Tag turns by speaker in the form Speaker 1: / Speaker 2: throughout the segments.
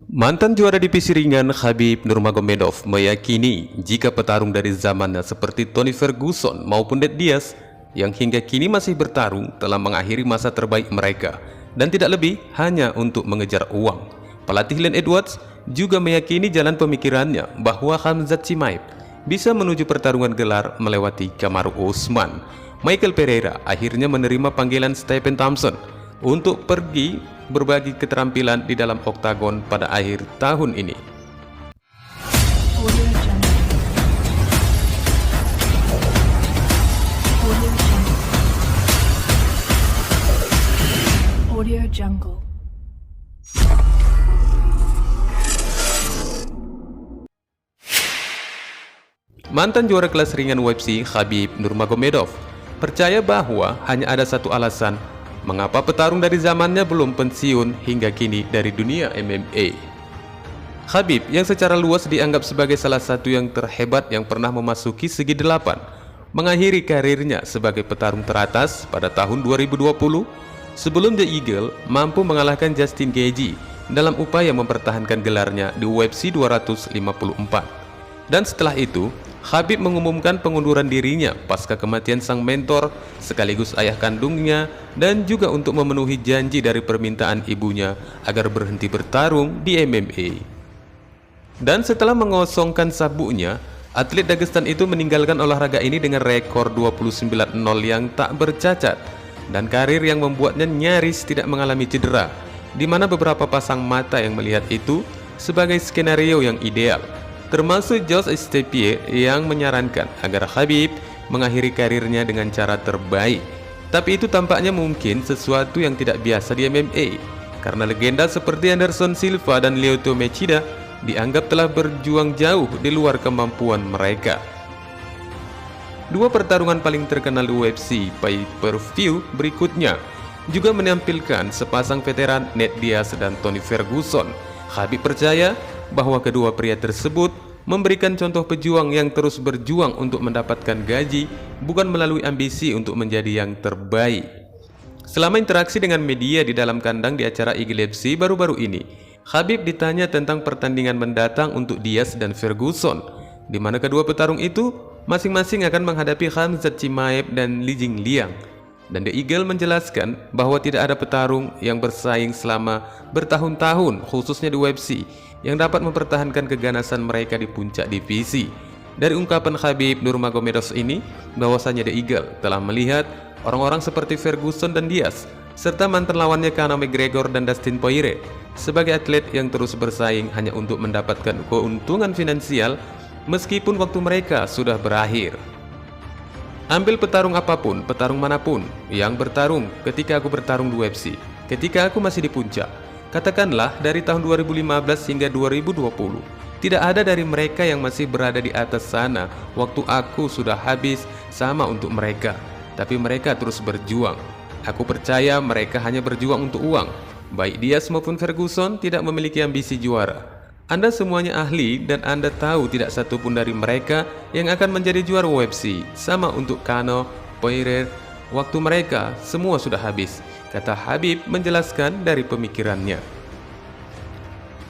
Speaker 1: Mantan juara divisi ringan Khabib Nurmagomedov meyakini jika petarung dari zamannya seperti Tony Ferguson maupun Nate Diaz yang hingga kini masih bertarung telah mengakhiri masa terbaik mereka dan tidak lebih hanya untuk mengejar uang. Pelatih Leon Edwards juga meyakini jalan pemikirannya bahwa Khamzat Chimaev bisa menuju pertarungan gelar melewati Kamaru Usman. Michael Pereira akhirnya menerima panggilan Stephen Thompson untuk pergi berbagi keterampilan di dalam oktagon pada akhir tahun ini.
Speaker 2: Audio Jungle.
Speaker 1: Mantan juara kelas ringan UFC Khabib Nurmagomedov percaya bahwa hanya ada satu alasan mengapa petarung dari zamannya belum pensiun hingga kini dari dunia MMA. Khabib yang secara luas dianggap sebagai salah satu yang terhebat yang pernah memasuki segi delapan, mengakhiri karirnya sebagai petarung teratas pada tahun 2020 sebelum The Eagle mampu mengalahkan Justin Gaethje dalam upaya mempertahankan gelarnya di UFC 254. Dan setelah itu, Khabib mengumumkan pengunduran dirinya pasca kematian sang mentor sekaligus ayah kandungnya dan juga untuk memenuhi janji dari permintaan ibunya agar berhenti bertarung di MMA. Dan setelah mengosongkan sabuknya, atlet Dagestan itu meninggalkan olahraga ini dengan rekor 29-0 yang tak bercacat dan karir yang membuatnya nyaris tidak mengalami cedera, di mana beberapa pasang mata yang melihat itu sebagai skenario yang ideal, termasuk George St-Pierre yang menyarankan agar Khabib mengakhiri karirnya dengan cara terbaik. Tapi itu tampaknya mungkin sesuatu yang tidak biasa di MMA, karena legenda seperti Anderson Silva dan Lyoto Machida dianggap telah berjuang jauh di luar kemampuan mereka. Dua pertarungan paling terkenal UFC pay-per-view berikutnya juga menampilkan sepasang veteran Nate Diaz dan Tony Ferguson. Khabib percaya bahwa kedua pria tersebut memberikan contoh pejuang yang terus berjuang untuk mendapatkan gaji, bukan melalui ambisi untuk menjadi yang terbaik. Selama interaksi dengan media di dalam kandang di acara Eagle FC baru-baru ini, Khabib ditanya tentang pertandingan mendatang untuk Diaz dan Ferguson, di mana kedua petarung itu masing-masing akan menghadapi Khamzat Chimaev dan Li Jingliang. Dan The Eagle menjelaskan bahwa tidak ada petarung yang bersaing selama bertahun-tahun, khususnya di UFC, yang dapat mempertahankan keganasan mereka di puncak divisi. Dari ungkapan Khabib Nurmagomedov ini, bahwasanya The Eagle telah melihat orang-orang seperti Ferguson dan Diaz, serta mantan lawannya Conor McGregor dan Dustin Poirier sebagai atlet yang terus bersaing hanya untuk mendapatkan keuntungan finansial meskipun waktu mereka sudah berakhir. Ambil petarung apapun, petarung manapun yang bertarung ketika aku bertarung di UFC, ketika aku masih di puncak, katakanlah dari tahun 2015 hingga 2020, tidak ada dari mereka yang masih berada di atas sana waktu aku sudah habis sama untuk mereka. Tapi mereka terus berjuang. Aku percaya mereka hanya berjuang untuk uang. Baik Diaz maupun Ferguson tidak memiliki ambisi juara. Anda semuanya ahli dan Anda tahu tidak satu pun dari mereka yang akan menjadi juara UFC. Sama untuk Conor, Poirier, waktu mereka semua sudah habis, kata Khabib menjelaskan dari pemikirannya.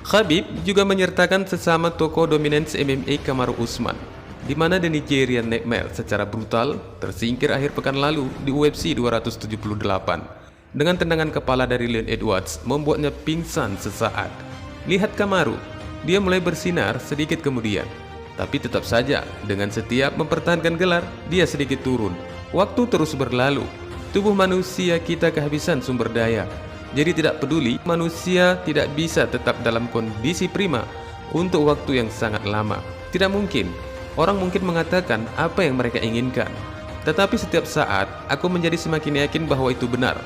Speaker 1: Khabib juga menyertakan sesama tokoh dominans MMA Kamaru Usman, di mana The Nigerian Nightmare secara brutal tersingkir akhir pekan lalu di UFC 278 dengan tendangan kepala dari Leon Edwards membuatnya pingsan sesaat. Lihat Kamaru, dia mulai bersinar sedikit kemudian, tapi tetap saja dengan setiap mempertahankan gelar, dia sedikit turun. Waktu terus berlalu, tubuh manusia kita kehabisan sumber daya. Jadi tidak peduli, manusia tidak bisa tetap dalam kondisi prima untuk waktu yang sangat lama. Tidak mungkin. Orang mungkin mengatakan apa yang mereka inginkan, tetapi setiap saat aku menjadi semakin yakin bahwa itu benar.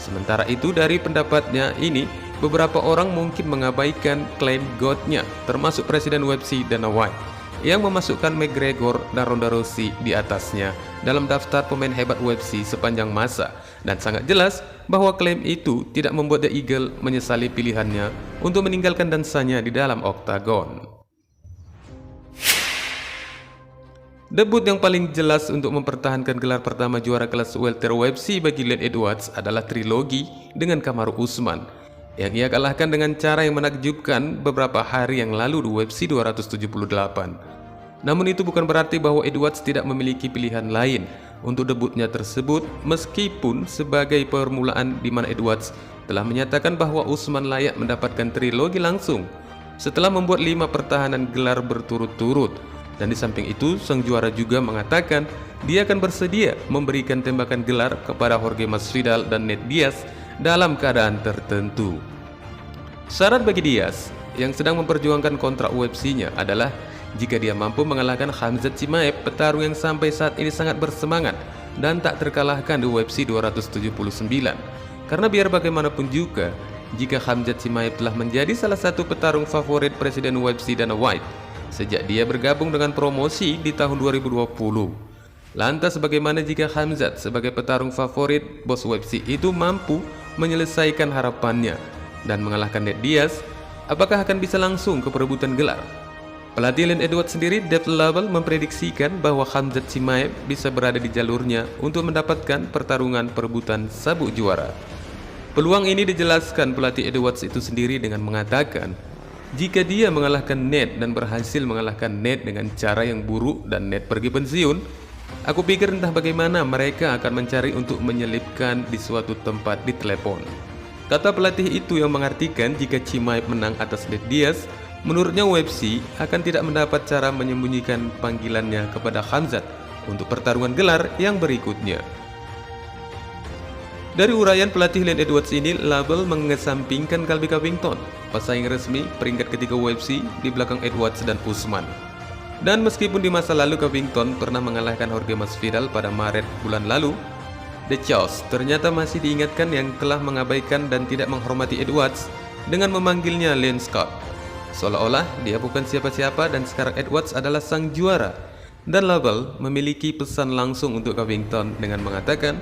Speaker 1: Sementara itu dari pendapatnya ini, beberapa orang mungkin mengabaikan klaim GOAT-nya, termasuk Presiden UFC Dana White, yang memasukkan McGregor dan Ronda Rousey di atasnya dalam daftar pemain hebat UFC sepanjang masa. Dan sangat jelas bahwa klaim itu tidak membuat The Eagle menyesali pilihannya untuk meninggalkan dansanya di dalam oktagon. Debut yang paling jelas untuk mempertahankan gelar pertama juara kelas welter UFC bagi Leon Edwards adalah trilogi dengan Kamaru Usman. yang ia kalahkan dengan cara yang menakjubkan beberapa hari yang lalu di UFC 278. Namun itu bukan berarti bahwa Edwards tidak memiliki pilihan lain untuk debutnya tersebut, meskipun sebagai permulaan di mana Edwards telah menyatakan bahwa Usman layak mendapatkan trilogi langsung setelah membuat 5 pertahanan gelar berturut-turut. Dan di samping itu, sang juara juga mengatakan dia akan bersedia memberikan tembakan gelar kepada Jorge Masvidal dan Nate Diaz dalam keadaan tertentu. Syarat bagi Diaz yang sedang memperjuangkan kontrak UFC-nya adalah jika dia mampu mengalahkan Khamzat Chimaev, petarung yang sampai saat ini sangat bersemangat dan tak terkalahkan di UFC 279. Karena biar bagaimanapun juga, jika Khamzat Chimaev telah menjadi salah satu petarung favorit Presiden UFC Dana White sejak dia bergabung dengan promosi di tahun 2020. Lantas bagaimana jika Khamzat sebagai petarung favorit bos UFC itu mampu menyelesaikan harapannya dan mengalahkan Nate Diaz? Apakah akan bisa langsung ke perebutan gelar? Pelatih Leon Edwards sendiri, Dave Lovell, memprediksikan bahwa Khamzat Chimaev bisa berada di jalurnya untuk mendapatkan pertarungan perebutan sabuk juara. Peluang ini dijelaskan pelatih Edwards itu sendiri dengan mengatakan, jika dia mengalahkan Nate dan berhasil mengalahkan Nate dengan cara yang buruk dan Nate pergi pensiun, aku pikir entah bagaimana mereka akan mencari untuk menyelipkan di suatu tempat di telepon. Kata pelatih itu yang mengartikan jika Chimaev menang atas Nate Diaz, menurutnya UFC akan tidak mendapat cara menyembunyikan panggilannya kepada Khamzat untuk pertarungan gelar yang berikutnya. Dari uraian pelatih Leon Edwards ini, Lovell mengesampingkan Colby Covington, pesaing resmi peringkat ketiga UFC di belakang Edwards dan Usman. Dan meskipun di masa lalu Covington pernah mengalahkan Jorge Masvidal pada Maret bulan lalu, The Chaos ternyata masih diingatkan yang telah mengabaikan dan tidak menghormati Edwards dengan memanggilnya Leon Scott. Seolah-olah dia bukan siapa-siapa dan sekarang Edwards adalah sang juara. Dan Lovell memiliki pesan langsung untuk Covington dengan mengatakan,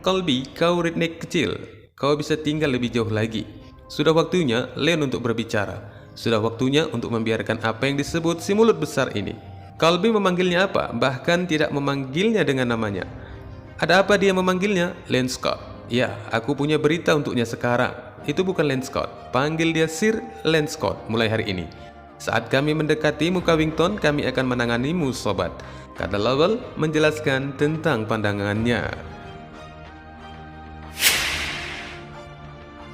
Speaker 1: Colby, kau redneck kecil, kau bisa tinggal lebih jauh lagi. Sudah waktunya Leon untuk berbicara. Sudah waktunya untuk membiarkan apa yang disebut si mulut besar ini. Colby memanggilnya apa? Bahkan tidak memanggilnya dengan namanya. Ada apa dia memanggilnya? Leon Scott. Ya, aku punya berita untuknya sekarang. Itu bukan Leon Scott. Panggil dia Sir Leon Scott mulai hari ini. Saat kami mendekatimu Covington, kami akan menanganimu sobat, kata Lovell menjelaskan tentang pandangannya.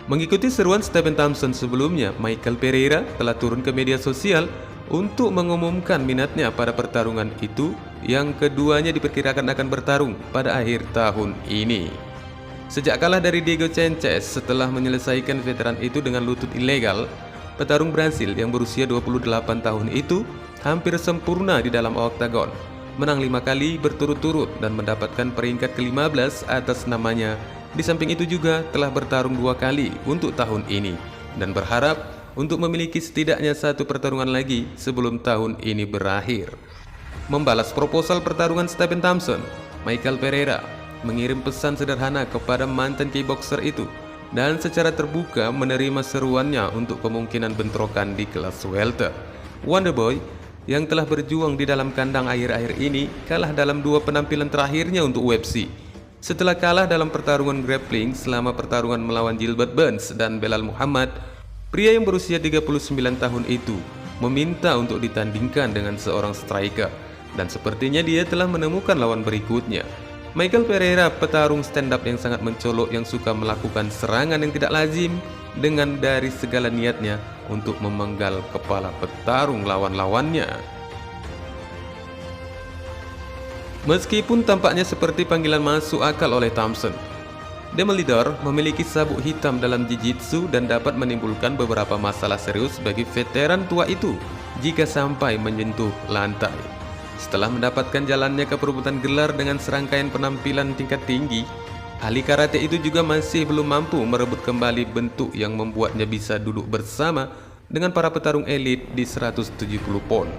Speaker 1: Mengikuti seruan Stephen Thompson sebelumnya, Michael Pereira telah turun ke media sosial untuk mengumumkan minatnya pada pertarungan itu yang keduanya diperkirakan akan bertarung pada akhir tahun ini. Sejak kalah dari Diego Sanchez setelah menyelesaikan veteran itu dengan lutut ilegal, petarung Brasil yang berusia 28 tahun itu hampir sempurna di dalam oktagon, menang 5 kali berturut-turut dan mendapatkan peringkat ke-15 atas namanya. Di samping itu juga telah bertarung 2 kali untuk tahun ini dan berharap untuk memiliki setidaknya 1 pertarungan lagi sebelum tahun ini berakhir. Membalas proposal pertarungan Stephen Thompson, Michael Pereira mengirim pesan sederhana kepada mantan kickboxer itu dan secara terbuka menerima seruannya untuk kemungkinan bentrokan di kelas welter. Wonderboy yang telah berjuang di dalam kandang akhir-akhir ini kalah dalam 2 penampilan terakhirnya untuk UFC. Setelah kalah dalam pertarungan grappling selama pertarungan melawan Gilbert Burns dan Belal Muhammad, pria yang berusia 39 tahun itu meminta untuk ditandingkan dengan seorang striker, dan sepertinya dia telah menemukan lawan berikutnya. Michael Pereira, petarung stand-up yang sangat mencolok yang suka melakukan serangan yang tidak lazim dengan dari segala niatnya untuk memenggal kepala petarung lawan-lawannya. Meskipun tampaknya seperti panggilan masuk akal oleh Thompson, Demolidor memiliki sabuk hitam dalam jiu-jitsu dan dapat menimbulkan beberapa masalah serius bagi veteran tua itu jika sampai menyentuh lantai. Setelah mendapatkan jalannya ke perebutan gelar dengan serangkaian penampilan tingkat tinggi, ahli karate itu juga masih belum mampu merebut kembali bentuk yang membuatnya bisa duduk bersama dengan para petarung elit di 170 pound.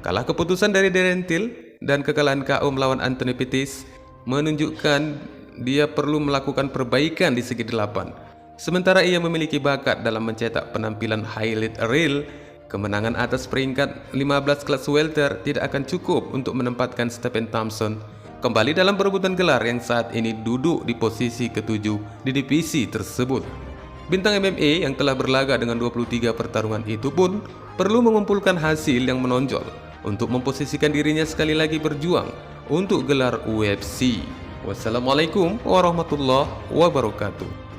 Speaker 1: Kalah keputusan dari Darren Till dan kekalahan KO melawan Anthony Pettis menunjukkan dia perlu melakukan perbaikan di segi 8. Sementara ia memiliki bakat dalam mencetak penampilan highlight reel, kemenangan atas peringkat 15 kelas welter tidak akan cukup untuk menempatkan Stephen Thompson kembali dalam perebutan gelar yang saat ini duduk di posisi ke-7 di divisi tersebut. Bintang MMA yang telah berlaga dengan 23 pertarungan itu pun perlu mengumpulkan hasil yang menonjol untuk memposisikan dirinya sekali lagi berjuang untuk gelar UFC. Wassalamualaikum warahmatullahi wabarakatuh.